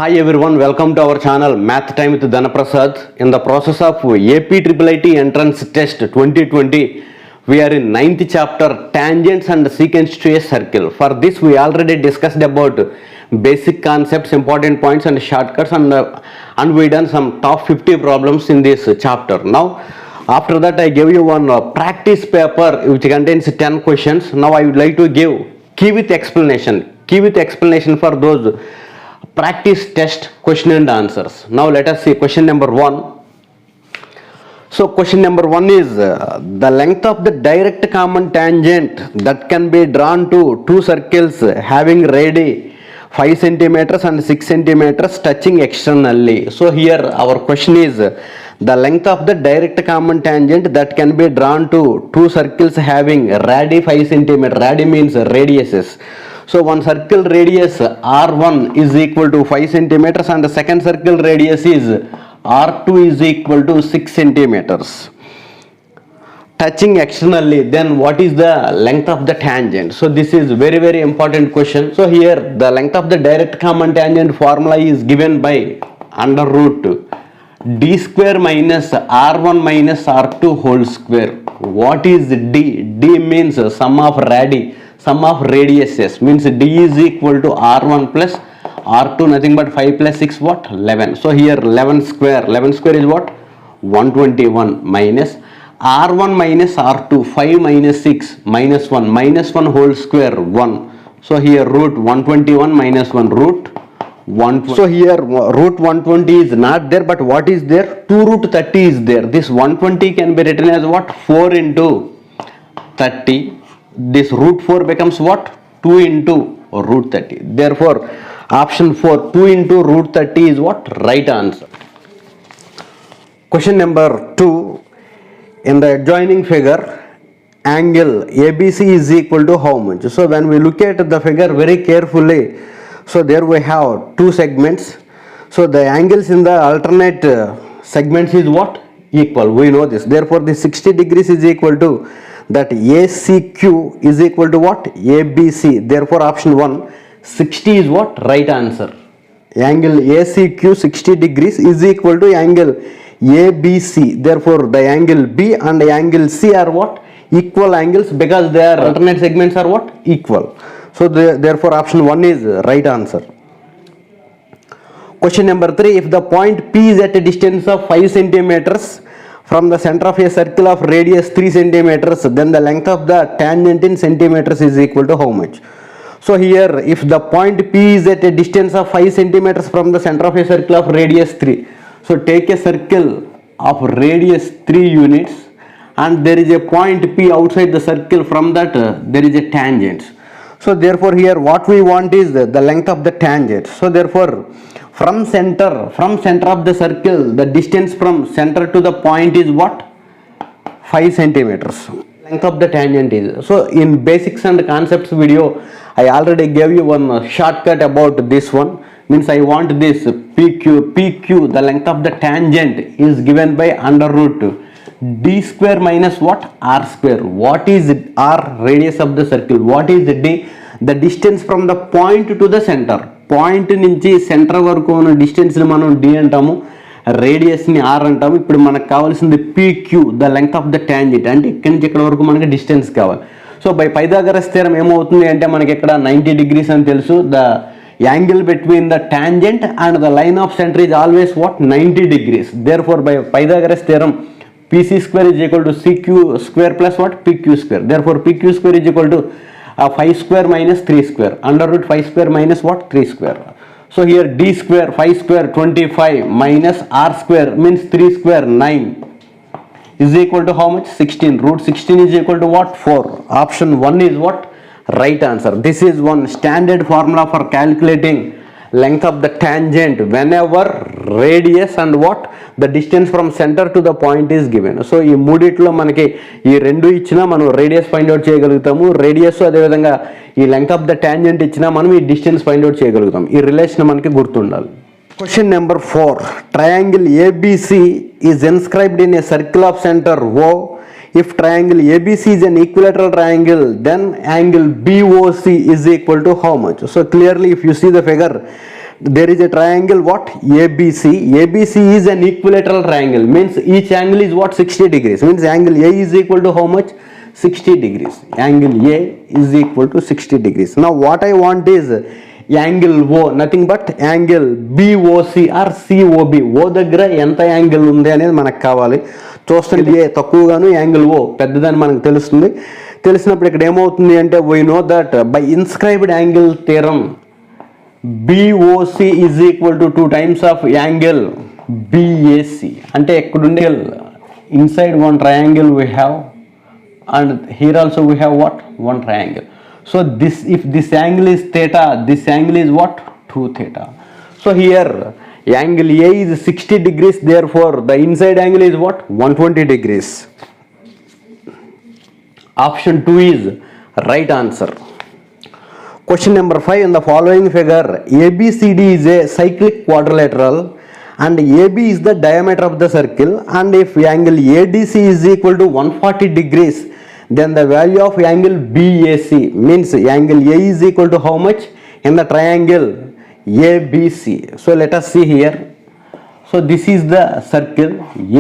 Hi everyone, welcome to our channel Math Time with Dhanaprasad. In the process of AP IIIT Entrance Test 2020, we are in 9th chapter Tangents and Secants to a Circle. For this, we already discussed about basic concepts, important points and shortcuts, and we done some top 50 problems in this chapter. Now, after that, I gave you one practice paper which contains 10 questions. Now, I would like to give key with explanation for those practice test question and answers. Now let us see question number 1. So question number 1 is the length of the direct common tangent that can be drawn to two circles having radii 5 centimeters and 6 centimeters touching externally. So here our question is the length of the direct common tangent that can be drawn to two circles having radii 5 centimeters. Radii means radiuses. So one circle radius R1 is equal to 5 centimeters and the second circle radius is R2 is equal to 6 centimeters. Touching externally, then what is the length of the tangent? So this is very important question. So here the length of the direct common tangent formula is given by under root d square minus R1 minus R2 whole square. What is d? D means sum of radii. Sum of radiuses means d is equal to r1 plus r2, nothing but 5 plus 6 what? 11. So here 11 square is what? 121 minus r1 minus r2, 5 minus 6 minus 1 whole square 1. So here root 121 minus 1 root 120. So here root 120 is not there, but what is there? 2 root 30 is there. This 120 can be written as what? 4 into 30. This root 4 becomes what? 2 into root 30. Therefore, option 4, 2 into root 30 is what? Right answer. Question number 2. In the adjoining figure, angle ABC is equal to how much? So, when we look at the figure very carefully, so there we have two segments. So, the angles in the alternate segments is what? Equal. We know this. Therefore, the 60 degrees is equal to that ACQ is equal to what? ABC. Therefore, option 1, 60 is what? Right answer. Angle ACQ 60 degrees is equal to angle ABC. Therefore, the angle B and the angle C are what? Equal angles because their alternate segments are what? Equal. So, therefore, option 1 is right answer. Question number 3. If the point P is at a distance of 5 centimeters from the center of a circle of radius 3 centimeters, then the length of the tangent in centimeters is equal to how much? So here, if the point P is at a distance of 5 centimeters from the center of a circle of radius 3, so take a circle of radius 3 units and there is a point P outside the circle. From that there is a tangent. So therefore here what we want is the length of the tangent. So therefore from center of the circle, the distance from center to the point is what? 5 centimeters. Length of the tangent is. So in basics and concepts video, I already gave you one shortcut about this one. Means I want this PQ, the length of the tangent is given by under root d square minus what? R square. What is R? Radius of the circle. What is d? The distance from the point to the center. Point నుంచి centre వరకు ఉన్న డిస్టెన్స్ని మనం D అంటాము, రేడియస్ని are అంటాము. ఇప్పుడు మనకు కావాల్సింది PQ, the length of the tangent, అంటే ఇక్కడి నుంచి ఇక్కడ వరకు మనకి డిస్టెన్స్ కావాలి. సో బై పైథాగరస్ థియరం ఏమవుతుంది అంటే మనకి ఇక్కడ 90 degrees అని తెలుసు. The angle between the tangent and the line of centre is always what? 90 degrees. Therefore by Pythagoras theorem PC square is equal to CQ square plus what? PQ square. Therefore PQ square is equal to 5 square minus 3 square. Under root 5 square minus what? 3 square. So here d square 5 square 25 minus r square means 3 square 9 is equal to how much? 16. Root 16 is equal to what? 4. Option 1 is what? Right answer. This is one standard formula for calculating length of the tangent whenever radius and what? The distance from center to the point is given. So ఈ మూడిట్లో మనకి ఈ రెండు ఇచ్చినా మనం radius find out చేయగలుగుతాము. Radius అదేవిధంగా ఈ లెంగ్త్ ఆఫ్ ద ట్యాంజెంట్ ఇచ్చినా మనం ఈ డిస్టెన్స్ ఫైండ్ అవుట్ చేయగలుగుతాం. ఈ రిలేషన్ మనకి గుర్తుండాలి. Question number 4. Triangle ABC is inscribed in a circle of center O. If triangle ABC is an equilateral triangle, then angle BOC is equal to how much? So clearly if you see the figure, there is a triangle what? ABC. ABC is an equilateral triangle, means each angle is what? 60 degrees, means angle A is equal to how much? 60 degrees. Angle A is equal to 60 degrees. Now what I want is angle O, nothing but angle BOC or COB. O దగ్గర ఎంత angle ఉంది అనేది మనకు కావాలి. చూస్తుంది ఏ తక్కువగాను angle ఓ పెద్దదని మనకు తెలుస్తుంది. తెలిసినప్పుడు ఇక్కడ ఏమవుతుంది అంటే we know that by inscribed angle theorem BOC is equal to 2 times of angle BAC. అంటే ఎక్కడుండే inside one triangle we have, and here also we have what? One triangle. So this, if this angle is theta, this angle is what? 2 theta. So here angle A is 60 degrees, therefore the inside angle is what? 120 degrees. Option 2 is right answer. Question number 5. In the following figure, ABCD is a cyclic quadrilateral and AB is the diameter of the circle, and if angle ADC is equal to 140 degrees, then the value of angle BAC, means angle A is equal to how much in the triangle ABC. So let us see here. So this is the circle,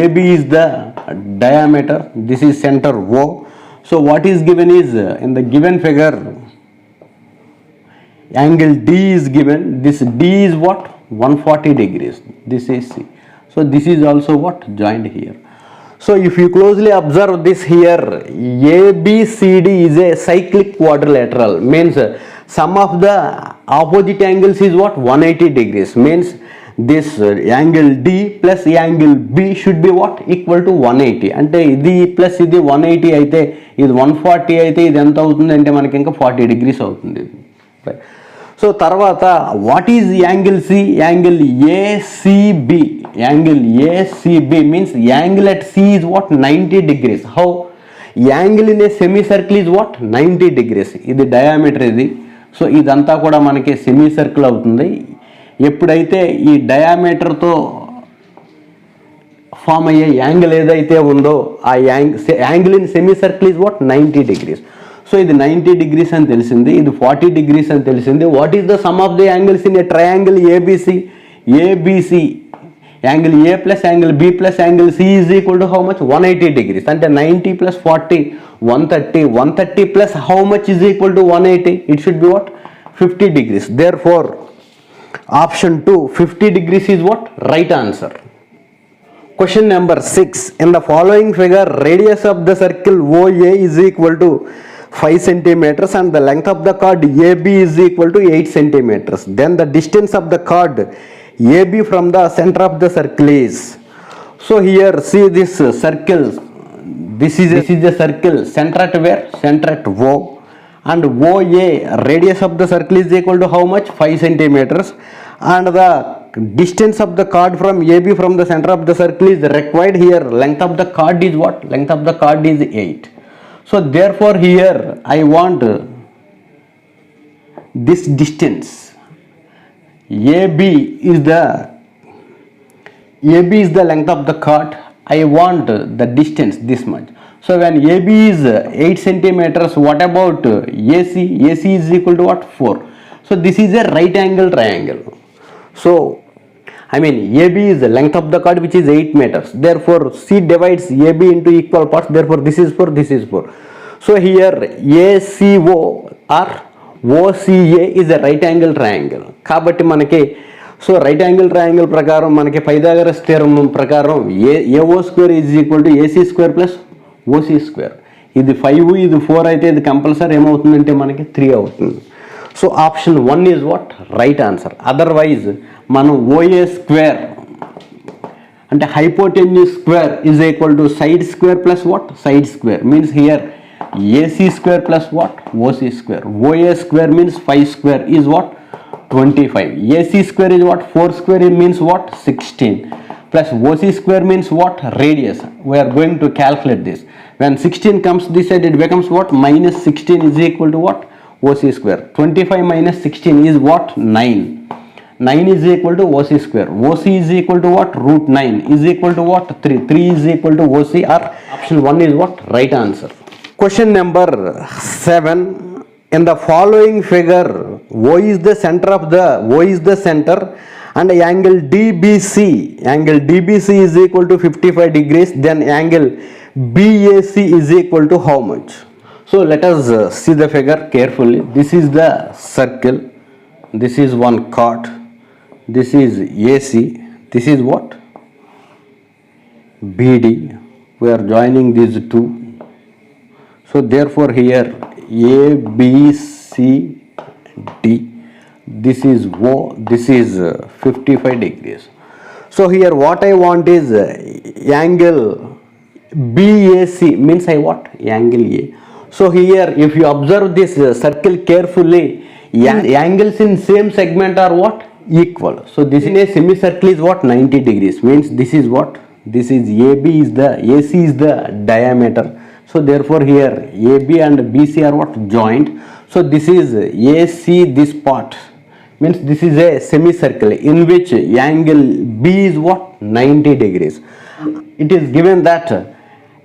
AB is the diameter, this is center O. So what is given is, in the given figure, angle D is given. This D is what? 140 degrees. This is C. So this is also what? Joined here. So if you closely observe this here, ABCD is a cyclic quadrilateral, means sum of the opposite angles is what? 180 degrees, means this angle D plus angle B should be what? Equal to 180. అంటే ఇది plus ఇది 180 అయితే ఇది 140 అయితే ఇది ఎంత అవుతుంది అంటే మనకి ఇంకా 40 degrees అవుతుంది. సో తర్వాత what is angle C? Angle ACB. Angle ACB means angle at C is what? 90 degrees. How? Angle in a semi circle is what? 90 degrees. ఇది డయామీటర్ ఇది. సో ఇదంతా కూడా మనకి సెమీ సర్కిల్ అవుతుంది. ఎప్పుడైతే ఈ డయామీటర్తో ఫామ్ అయ్యే యాంగిల్ ఏదైతే ఉందో ఆ angle in semi circle is what? 90 degrees. So ఇది 90 degrees అని తెలిసింది, ఇది 40 degrees అని తెలిసింది. What is the sum of the angles in a triangle ABC? ABC angle A plus angle B plus angle C is equal to how much? 180 degrees. అంటే 90 plus 40 130. 130 plus how much is equal to 180? It should be what? 50 degrees. Therefore option 2 50 degrees is what? Right answer. Question number 6. In the following figure, radius of the circle OA is equal to 5 centimeters and the length of the chord AB is equal to 8 centimeters. Then the distance of the chord AB from the center of the circle is. So here see this circle. This is a circle. Center at where? Center at O. And OA radius of the circle is equal to how much? 5 centimeters. And the distance of the chord from AB from the center of the circle is required. Here length of the chord is what? Length of the chord is 8. So therefore here I want this distance. AB is the length of the chord. I want the distance this much. So when AB is 8 centimeters, what about AC? AC is equal to what? 4. So this is a right angle triangle. So I mean AB is the length of the chord which is 8 meters. Therefore C divides AB into equal parts. Therefore this is 4, this is 4. So here ACO or OCA is a right angle triangle. కాబట్టి మనకి so right angle triangle ప్రకారం మనకి Pythagoras theorem ప్రకారం AO square is equal to AC square plus OC square. ఇది 5 ఇది 4 అయితే ఇది compulsory ఏమవుతుందంటే మనకి 3 అవుతుంది. So option 1 is what? Right answer. Otherwise మనం OA స్క్వేర్ అంటే hypotenuse square is equal to side square plus what? Side square means here AC square plus what? OC square. OA square means 5 square is what? 25. AC square is what? 4 square means what? 16. Plus OC square means what? Radius. We are going to calculate this. When 16 comes this side, it becomes what? Minus 16 is equal to what? OC square. 25 minus 16 is what? 9. 9 is equal to OC square. OC is equal to what? Root 9 is equal to what? 3. 3 is equal to OC, or option 1 is what? Right answer. Question number 7. in the following figure, O is the center and angle DBC is equal to 55 degrees, then angle BAC is equal to how much? So let us see the figure carefully. This is the circle, this is one chord, this is AC, this is what? BD. We are joining these two. So therefore here A, B, C, D, this is O, this is 55 degrees. So here what I want is angle BAC, means I what? Angle A. So here if you observe this circle carefully, angles in same segment are what? Equal. So this in a semicircle is what? 90 degrees, means this is what? This is AC is the diameter. So therefore here AB and BC are what? Joined. So this is AC, this part, means this is a semicircle in which angle B is what? 90 degrees. It is given that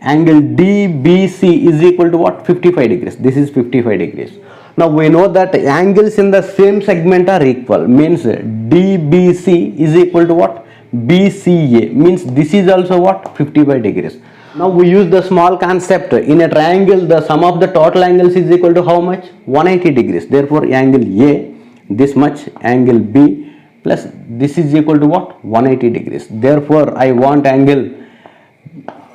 angle DBC is equal to what? 55 degrees. This is 55 degrees. Now we know that angles in the same segment are equal, means DBC is equal to what? BCA, means this is also what? 55 degrees. Now we use the small concept. In a triangle, the sum of the total angles is equal to how much? 180 degrees. Therefore angle A, this much, angle B plus this is equal to what? 180 degrees. Therefore I want angle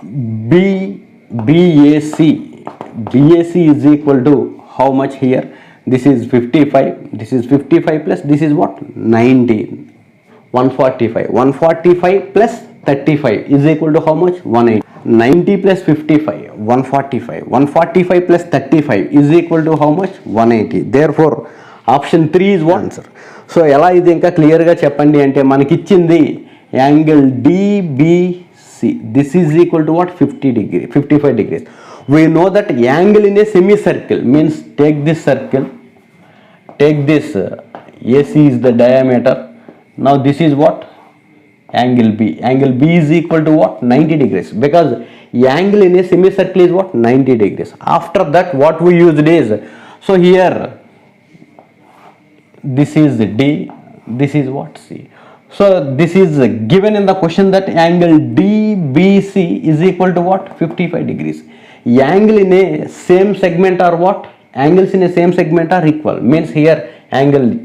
BAC is equal to how much here? This is 55, this is 55 plus this is what? 90, 145 plus 35 is equal to how much? 180. 90 plus 55, 145 plus 35 is equal to how much? 180. Therefore option 3 is what answer. So ఎలా ఇది ఇంకా క్లియర్గా చెప్పండి అంటే మనకి ఇచ్చింది angle DBC, this is equal to what? 55 degrees. We know that angle in a semicircle, means take this circle, take this AC is the diameter. Now this is what? Angle B. Angle B is equal to what? 90 degrees, because angle in a semicircle is what? 90 degrees. After that what we used is, so here this is D, this is what? C. So this is given in the question that angle DBC is equal to what? 55 degrees. Angle in a same segment are what? Angles in a same segment are equal, means here angle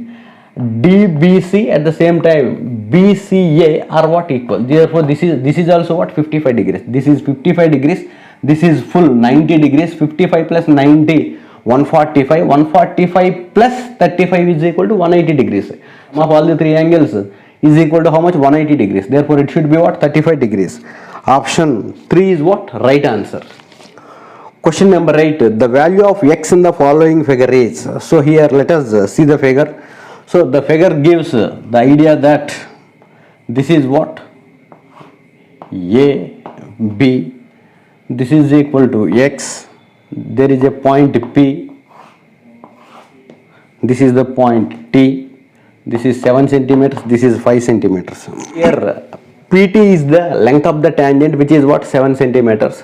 DBC at the same time BCA are what? Equal. Therefore this is also what? 55 degrees. This is 55 degrees, this is full 90 degrees. 55 plus 90, 145 plus 35 is equal to 180 degrees. Sum of all the three angles is equal to how much? 180 degrees. Therefore it should be what? 35 degrees. Option 3 is what? Right answer. Question number 8. The value of x in the following figure is. So here let us see the figure. So the figure gives the idea that this is what? A, B, this is equal to x. There is a point P, this is the point T, this is 7 centimeters, this is 5 centimeters. Here PT is the length of the tangent, which is what? 7 centimeters.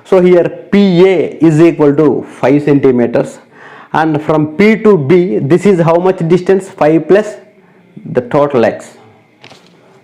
So here PA is equal to 5 centimeters, and from P to B this is how much distance? 5 plus the total x.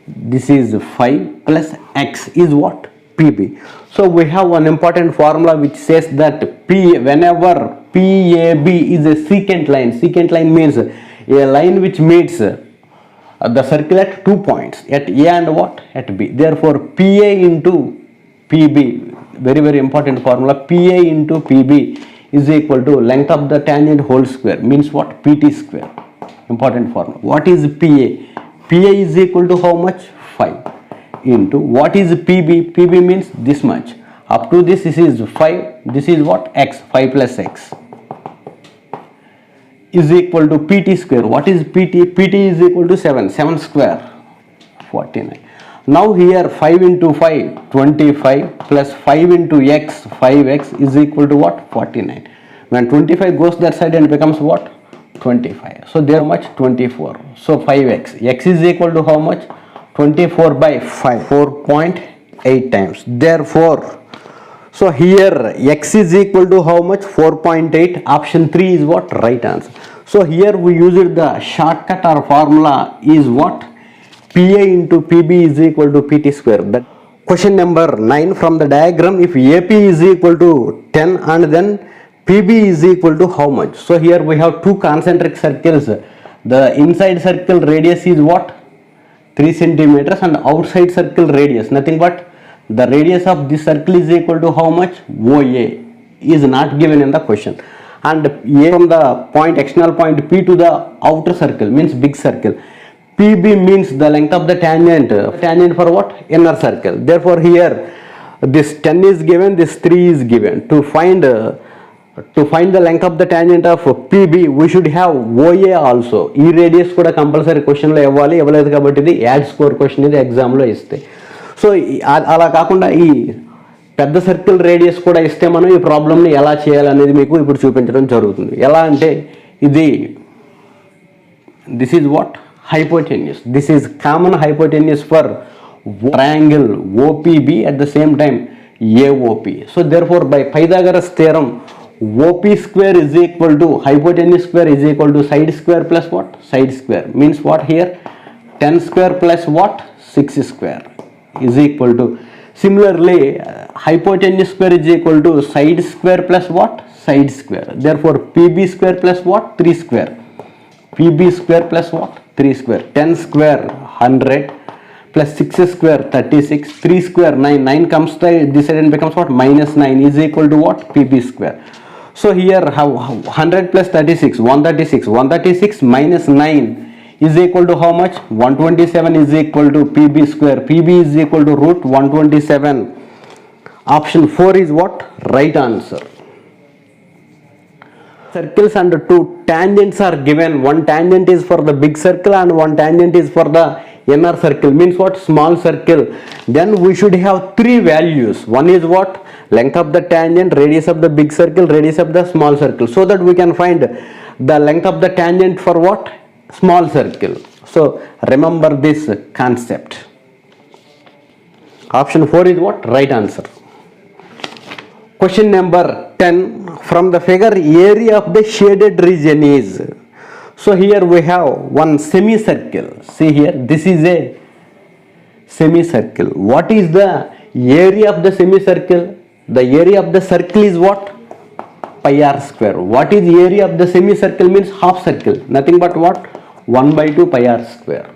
This is 5 plus x is what? PB. So we have one important formula which says that whenever PAB is a secant line means a line which meets the circle at 2 points, at A and what? At B. Therefore PA into PB, very important formula, PA into PB is equal to length of the tangent whole square, means what? PT square. Important formula. What is PA? PA is equal to how much? 5 into what is PB? PB means this much. Up to this is 5, this is what? X, 5 plus x is equal to PT square. What is PT? PT is equal to 7 square 49. Now here 5 into 5, 25 plus 5 into x, 5x is equal to what? 49. When 25 goes that side and becomes what? 25. So there much? 24. So 5x. X is equal to how much? 24 by 5. 4.8 times. Therefore So here x is equal to how much? 4.8. Option 3 is what? Right answer. So here we used the shortcut or formula is what? PA into PB is equal to PT square. That question number 9 from the diagram, if AP is equal to 10 and then PB is equal to how much? So here we have two concentric circles. The inside circle radius is what? 3 centimeters and outside circle radius nothing but the radius of this circle is equal to how much? OA is not given in the question. And A from the point external point P to the outer circle means big circle. PB means the length of the tangent. Tangent for what? Inner circle. Therefore here this 10 is given, this 3 is given. To find the length of the tangent of PB we should have OA also. E radius kuda compulsory question lo ఇవ్వాలి. ఇవ్వలేదు కాబట్టి ఇది add score question ఇది exam లో ఇస్తాయి. So అలా కాకుండా ఈ పెద్ద సర్కిల్ రేడియస్ కూడా ఇస్తే మనం ఈ ప్రాబ్లమ్ని ఎలా చేయాలనేది మీకు ఇప్పుడు చూపించడం జరుగుతుంది. ఎలా అంటే ఇది this is what? hypotenuse. This is common hypotenuse for triangle OPB at the same time AOP. So therefore by Pythagoras theorem OP square is equal to hypotenuse square is equal to side square plus what? Side square means what here? 10 square plus what? 6 square is equal to, similarly hypotenuse square is equal to side square plus what? Side square. Therefore PB square plus what? 3 square. PB square plus what? 3 square. 10 square 100 plus 6 square 36, 3 square 9, 9 comes to this side and becomes what? Minus 9 is equal to what? PB square. So here how 100 plus 36, 136, 136 minus 9 is equal to how much? 127 is equal to PB square. PB is equal to root 127. Option 4 is what? Right answer. Circles and two tangents are given. One tangent is for the big circle and one tangent is for the inner circle means what? Small circle. Then we should have three values. One is what? Length of the tangent, radius of the big circle, radius of the small circle, so that we can find the length of the tangent for what? Small circle. So remember this concept. Option 4 is what? Right answer. Question number 10 from the figure area of the shaded region is. So here we have one semicircle. See here, this is a semicircle. What is the area of the semicircle? The area of the circle is what? Pi r square. What is the area of the semicircle? Means half circle. Nothing but what? 1 by 2 pi r square.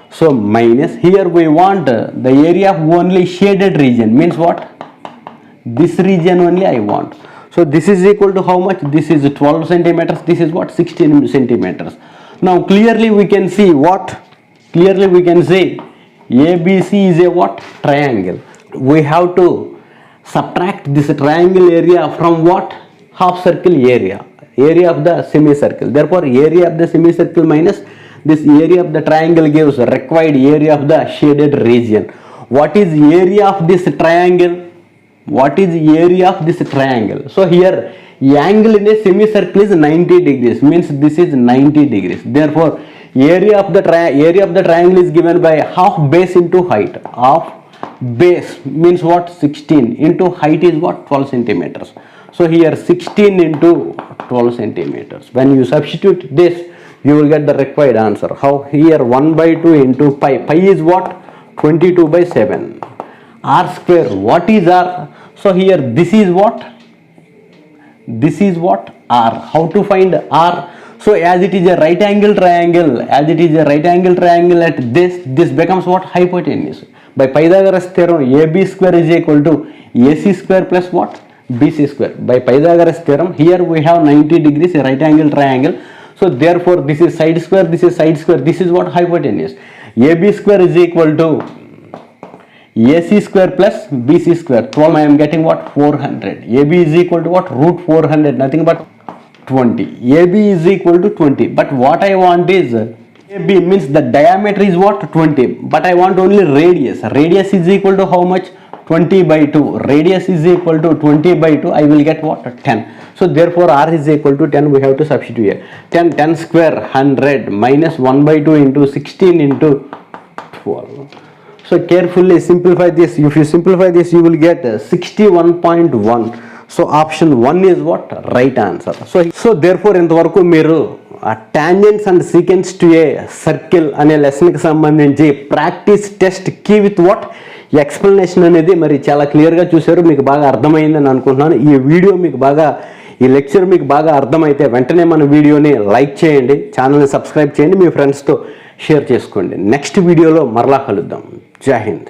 So minus, here we want the area of only shaded region means what? This region only I want. So this is equal to how much? This is 12 centimeters. This is what? 16 centimeters. Now clearly we can see what? Clearly we can say ABC is a what? Triangle. We have to subtract this triangle area from what? Half circle area. Area of the semicircle. Therefore area of the semicircle minus this area of the triangle gives required area of the shaded region. What is area of this triangle? What is the area of this triangle? So here angle in a semicircle is 90 degrees means this is 90 degrees. Therefore area of the triangle is given by half base into height. Half base means what? 16 into height is what? 12 centimeters. So here 16 into 12 centimeters. When you substitute this you will get the required answer. How? Here 1 by 2 into pi. Pi is what? 22 by 7. R square. What is R? So here this is what? This is what? R. How to find R? So as it is a right angle triangle, at this becomes what? Hypotenuse. By Pythagoras theorem, AB square is equal to AC square plus what? BC square. By Pythagoras theorem, here we have 90 degrees, a right angle triangle. So therefore this is side square, this is side square, this is what? Hypotenuse. AB square is equal to AC square plus BC square. 12 I am getting what? 400. AB is equal to what? Root 400. Nothing but 20. AB is equal to 20. But what I want is AB means the diameter is what? 20. But I want only radius. Radius is equal to how much? 20 by 2. Radius is equal to 20 by 2. I will get what? 10. So therefore R is equal to 10. We have to substitute here. 10 square 100 minus 1 by 2 into 16 into 12. So carefully simplify this. If you simplify this, you will get 61.1. So option 1 is what? Right answer. So therefore ఇంతవరకు మీరు tangents and secants to a circle అనే లెసన్కి సంబంధించి practice test key with what explanation అనేది మరి చాలా క్లియర్గా చూశారు. మీకు బాగా అర్థమైందని అనుకుంటున్నాను. ఈ లెక్చర్ మీకు బాగా అర్థమైతే వెంటనే మన వీడియోని లైక్ చేయండి, ఛానల్ని సబ్స్క్రైబ్ చేయండి, మీ ఫ్రెండ్స్తో షేర్ చేసుకోండి. నెక్స్ట్ వీడియోలో మరలా కలుద్దాం. జై హింద్.